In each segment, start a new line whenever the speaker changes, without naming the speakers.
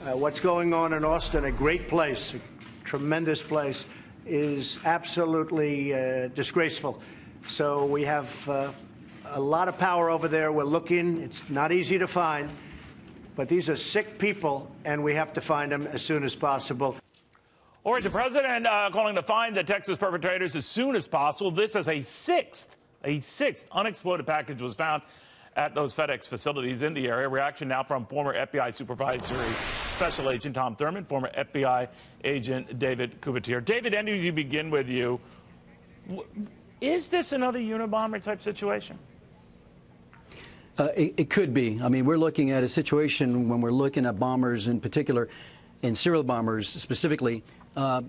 What's going on in Austin, a great place, a tremendous place, is absolutely disgraceful. So we have a lot of power over there. We're looking. It's not easy to find. But these are sick people, and we have to find them as soon as possible.
All right, the president calling to find the Texas perpetrators as soon as possible. This is a sixth unexploded package was found at those FedEx facilities in the area. Reaction now from former FBI Supervisory Special Agent Tom Thurman, former FBI Agent David Couvertier. David, let me begin with you. Is this another Unabomber type situation?
It could be. I mean, we're looking at a situation when we're looking at bombers in particular, and serial bombers specifically,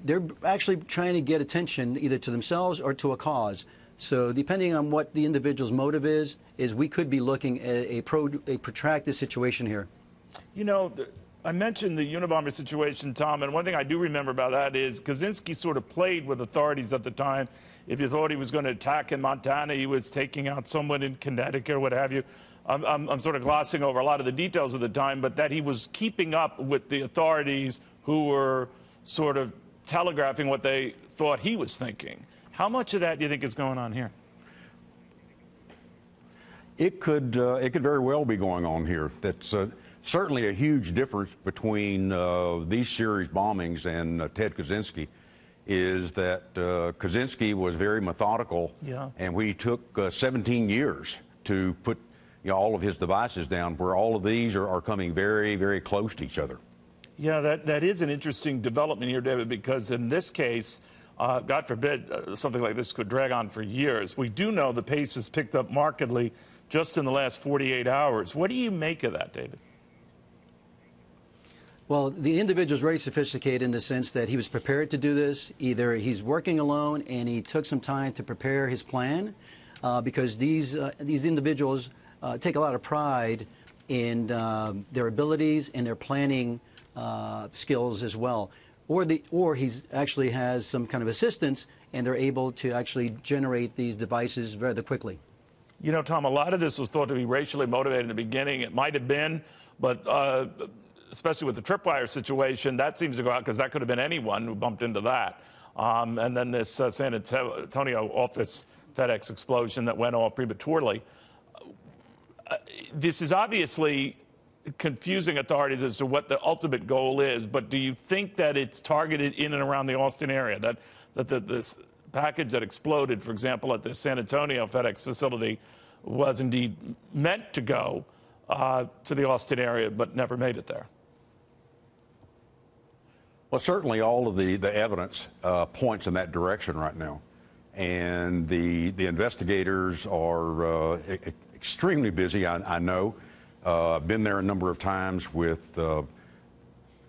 they're actually trying to get attention either to themselves or to a cause. So depending on what the individual's motive is we could be looking at a protracted situation here. You know,
I mentioned the Unabomber situation, Tom, and one thing I do remember about that is Kaczynski sort of played with authorities at the time. If you thought he was going to attack in Montana, he was taking out someone in Connecticut or what have you. I'm sort of glossing over a lot of the details of the time, but that he was keeping up with the authorities who were sort of telegraphing what they thought he was thinking. How much of that do you think is going on here?
It could very well be going on here. That's certainly a huge difference between these series bombings and Ted Kaczynski is that Kaczynski was very methodical, and we took 17 years to put all of his devices down, where all of these are coming very, very close to each other.
Yeah, that is an interesting development here, David, because in this case, God forbid, something like this could drag on for years. We do know the pace has picked up markedly just in the last 48 hours. What do you make of that, David?
Well, the individual is very sophisticated in the sense that he was prepared to do this. Either he's working alone and he took some time to prepare his plan, because these individuals take a lot of pride in their abilities and their planning skills as well. Or he's actually has some kind of assistance, and they're able to actually generate these devices rather quickly.
You know, Tom, a lot of this was thought to be racially motivated in the beginning. It might have been, but especially with the tripwire situation, that seems to go out because that could have been anyone who bumped into that. And then this San Antonio office FedEx explosion that went off prematurely. This is obviously confusing authorities as to what the ultimate goal is, but do you think that it's targeted in and around the Austin area, that this package that exploded, for example, at the San Antonio FedEx facility was indeed meant to go to the Austin area but never made it there?
Well, certainly all of the evidence points in that direction right now. And the investigators are extremely busy, I know. I've been there a number of times with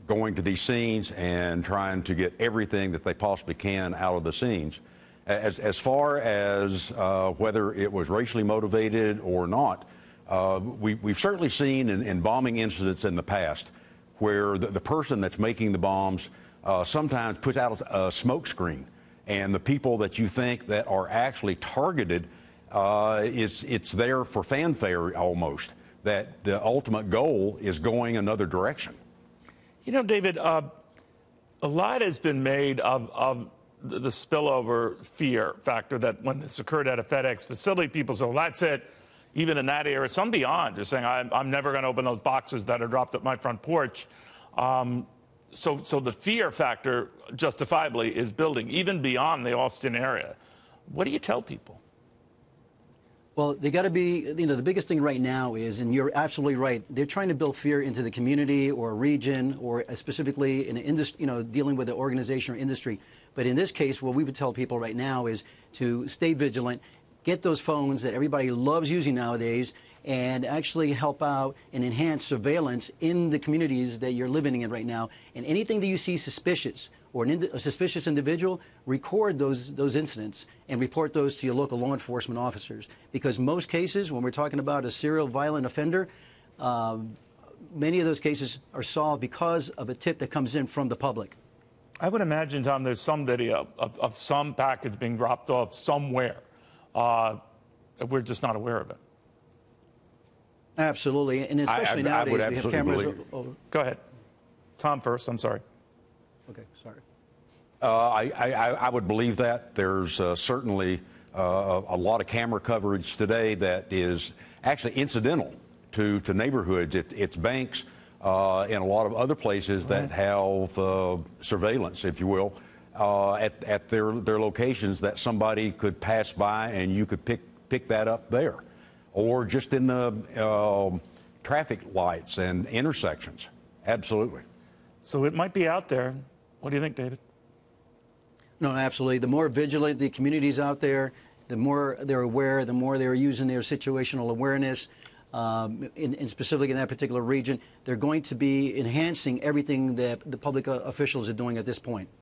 going to these scenes and trying to get everything that they possibly can out of the scenes. As far as whether it was racially motivated or not, we've certainly seen in bombing incidents in the past where the person that's making the bombs sometimes puts out a smoke screen, and the people that you think that are actually targeted, it's there for fanfare almost, that the ultimate goal is going another direction.
You know, David, a lot has been made of the spillover fear factor that when this occurred at a FedEx facility, people say, well, that's it. Even in that area, some beyond, just saying, I'm never going to open those boxes that are dropped at my front porch. So the fear factor, justifiably, is building, even beyond the Austin area. What do you tell people?
Well, they got to be, the biggest thing right now is, and you're absolutely right, they're trying to build fear into the community or region or specifically in an industry, dealing with an organization or industry. But in this case, what we would tell people right now is to stay vigilant, get those phones that everybody loves using nowadays, and actually help out and enhance surveillance in the communities that you're living in right now. And anything that you see suspicious or a suspicious individual, record those incidents and report those to your local law enforcement officers. Because most cases, when we're talking about a serial violent offender, many of those cases are solved because of a tip that comes in from the public.
I would imagine, Tom, there's some video of some package being dropped off somewhere. We're just not aware of it.
Absolutely, and especially nowadays we have cameras.
Go ahead. Tom first, I'm sorry.
Okay, sorry.
I would believe that. There's certainly a lot of camera coverage today that is actually incidental to neighborhoods. It's banks and a lot of other places that have surveillance, if you will, at their locations that somebody could pass by and you could pick that up there, or just in the traffic lights and intersections. Absolutely.
So it might be out there. What do you think, David?
No, absolutely. The more vigilant the community's out there, the more they're aware, the more they're using their situational awareness, in specifically in that particular region, they're going to be enhancing everything that the public officials are doing at this point.